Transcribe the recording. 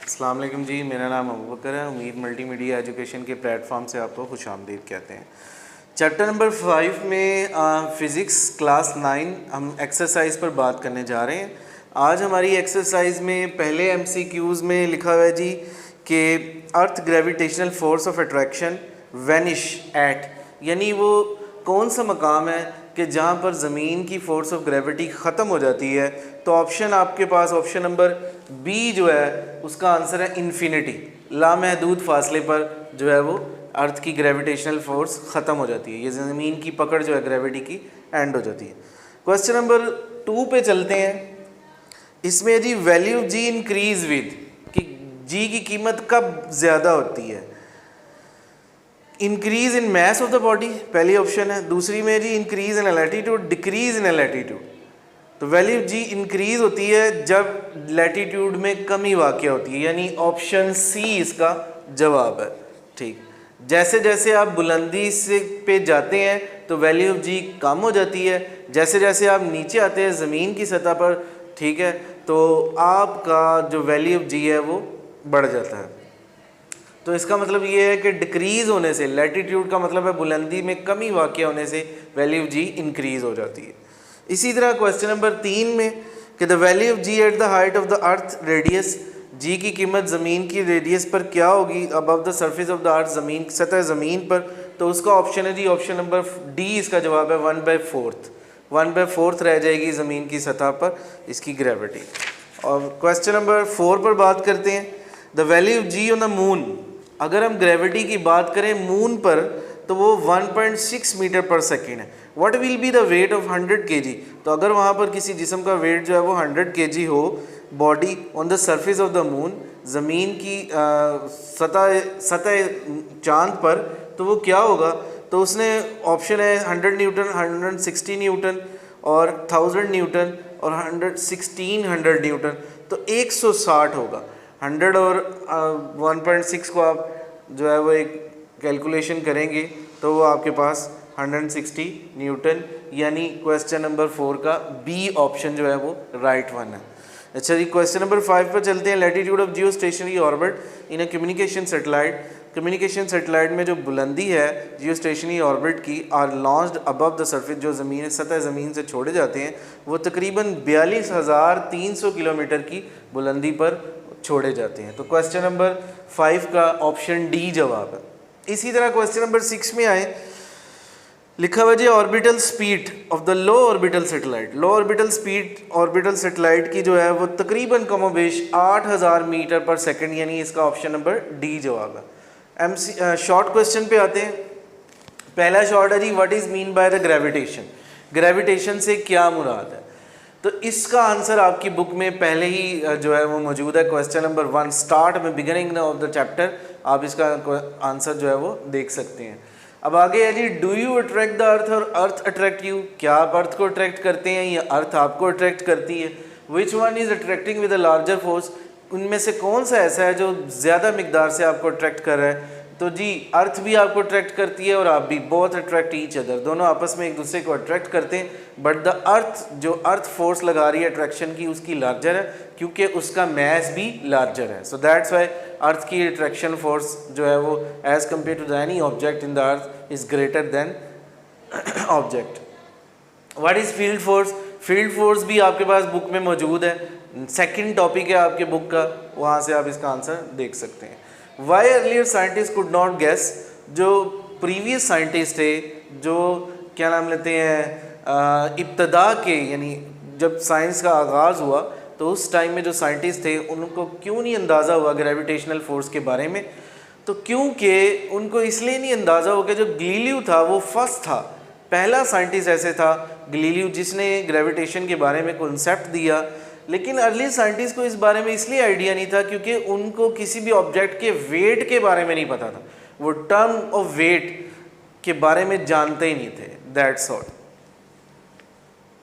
अस्सलाम वालेकुम जी, मेरा नाम अबू बकर है। उम्मीद मल्टीमीडिया एजुकेशन के प्लेटफॉर्म से आपको खुश आमदीद कहते हैं। चैप्टर नंबर 5 में फ़िज़िक्स क्लास 9 हम एक्सरसाइज पर बात करने जा रहे हैं। आज हमारी एक्सरसाइज में पहले MCQs में लिखा हुआ है जी कि earth gravitational force of attraction vanish at, यानी वो कौन सा मकाम है कि जहाँ पर ज़मीन की फ़ोर्स ऑफ ग्रेविटी ख़त्म हो जाती है। तो ऑप्शन आपके पास ऑप्शन नंबर बी जो है उसका आंसर है इन्फिनिटी, लामहदूद फासले पर जो है वो अर्थ की ग्रेविटेशनल फोर्स ख़त्म हो जाती है। ये ज़मीन की पकड़ जो है ग्रेविटी की एंड हो जाती है। क्वेश्चन नंबर 2 पे चलते हैं। इसमें जी वैल्यू जी इंक्रीज विद, कि जी की कीमत कब ज़्यादा होती है। Increase in mass of the body पहली ऑप्शन है, दूसरी में जी increase in latitude, decrease in latitude. तो वैल्यू जी इंक्रीज होती है जब लैटीट्यूड में कमी वाक़या होती है, यानी ऑप्शन सी इसका जवाब है। ठीक, जैसे जैसे आप बुलंदी से पे जाते हैं तो वैल्यू ऑफ जी कम हो जाती है, जैसे जैसे आप नीचे आते हैं ज़मीन की सतह पर, ठीक है, तो आपका जो वैल्यू ऑफ जी है वो बढ़ जाता है। तो इसका मतलब ये है कि डिक्रीज़ होने से, लैटीट्यूड का मतलब है बुलंदी में कमी वाक़या होने से वैल्यू ऑफ जी इंक्रीज़ हो जाती है। इसी तरह क्वेश्चन नंबर 3 में कि the value of ji at the height of the earth radius, जी की कीमत ज़मीन की रेडियस पर क्या होगी above the surface of the earth, ज़मीन सतह ज़मीन पर। तो उसका ऑप्शन है जी ऑप्शन नंबर डी, इसका जवाब है 1/4। 1/4 रह जाएगी ज़मीन की सतह पर इसकी ग्रेविटी। और क्वेश्चन नंबर 4 पर बात करते हैं। The value of G on the moon, अगर हम ग्रेविटी की बात करें मून पर तो वो 1.6 मीटर पर सेकेंड है। What will be the weight of 100 kg, तो अगर वहाँ पर किसी जिस्म का वेट जो है वो 100 kg हो, body on the surface of the moon, ज़मीन की सतह चांद पर, तो वो क्या होगा। तो उसने ऑप्शन है 100 न्यूटन, 160 न्यूटन और 1000 न्यूटन और 1600 न्यूटन, तो 160 होगा। 100 और 1.6 को आप जो है वो एक कैलकुलेशन करेंगे तो वो आपके पास 160 न्यूटन, यानी क्वेश्चन नंबर 4 का बी ऑप्शन जो है वो राइट वन है। अच्छा जी, क्वेश्चन नंबर 5 पर चलते हैं। Latitude of geo stationary orbit in a communication satellite, communication satellite में जो बुलंदी है जियो स्टेशनरी ऑर्बिट की, are launched above the surface, जो ज़मीन सतह ज़मीन से छोड़े जाते हैं वो तकरीबन 42,300 किलोमीटर की बुलंदी पर छोड़े जाते हैं। तो क्वेश्चन नंबर 5 का ऑप्शन डी जवाब है। इसी तरह क्वेश्चन नंबर 6 में आए, लिखा हुआ जी orbital speed of the low orbital satellite, low orbital speed orbital satellite की जो है वो तकरीबन कमोबेश 8000 मीटर पर सेकंड, यानी इसका ऑप्शन नंबर डी जवाब है। शॉर्ट क्वेश्चन पे आते हैं। पहला शॉर्ट है जी, what is mean by the gravitation, gravitation से क्या मुराद है। तो इसका आंसर आपकी बुक में पहले ही जो है वो मौजूद है। क्वेश्चन नंबर 1 स्टार्ट में बिगिनिंग ऑफ द चैप्टर आप इसका आंसर जो है वो देख सकते हैं। अब आगे है जी, do you attract the earth और अर्थ अट्रैक्ट यू, क्या आप अर्थ को अट्रैक्ट करते हैं या अर्थ आपको अट्रैक्ट करती है। Which one is attracting with a larger force, उनमें से कौन सा ऐसा है जो ज़्यादा मिकदार से आपको अट्रैक्ट कर रहा है। तो जी अर्थ भी आपको अट्रैक्ट करती है और आप भी, बोथ अट्रैक्ट ईच अदर, दोनों आपस में एक दूसरे को अट्रैक्ट करते हैं। बट द अर्थ, जो अर्थ फोर्स लगा रही है अट्रैक्शन की, उसकी लार्जर है क्योंकि उसका मैस भी लार्जर है। सो दैट्स वाई अर्थ की अट्रैक्शन फोर्स जो है वो as compare to the any object in the earth is greater than object. What is field force, field force भी आपके पास बुक में मौजूद है, सेकेंड टॉपिक है आपके बुक का, वहाँ से आप इसका आंसर देख सकते हैं। Why earlier scientist could not guess, जो प्रीवियस साइंटिस्ट थे, जो क्या नाम लेते हैं इब्तदा के, यानी जब साइंस का आगाज़ हुआ तो उस टाइम में जो साइंटिस्ट थे उनको क्यों नहीं अंदाज़ा हुआ ग्रेविटेशनल फोर्स के बारे में। तो क्योंकि उनको इसलिए नहीं अंदाज़ा हुआ कि जो गलीलियो था वो फर्स्ट था, पहला साइंटिस्ट ऐसे था गलीलियो जिसने ग्रेविटेशन के बारे में कॉन्सेप्ट दिया। लेकिन अर्ली साइंटिस्ट को इस बारे में इसलिए आइडिया नहीं था क्योंकि उनको किसी भी ऑब्जेक्ट के वेट के बारे में नहीं पता था, वो टर्म ऑफ वेट के बारे में जानते ही नहीं थे। That's all.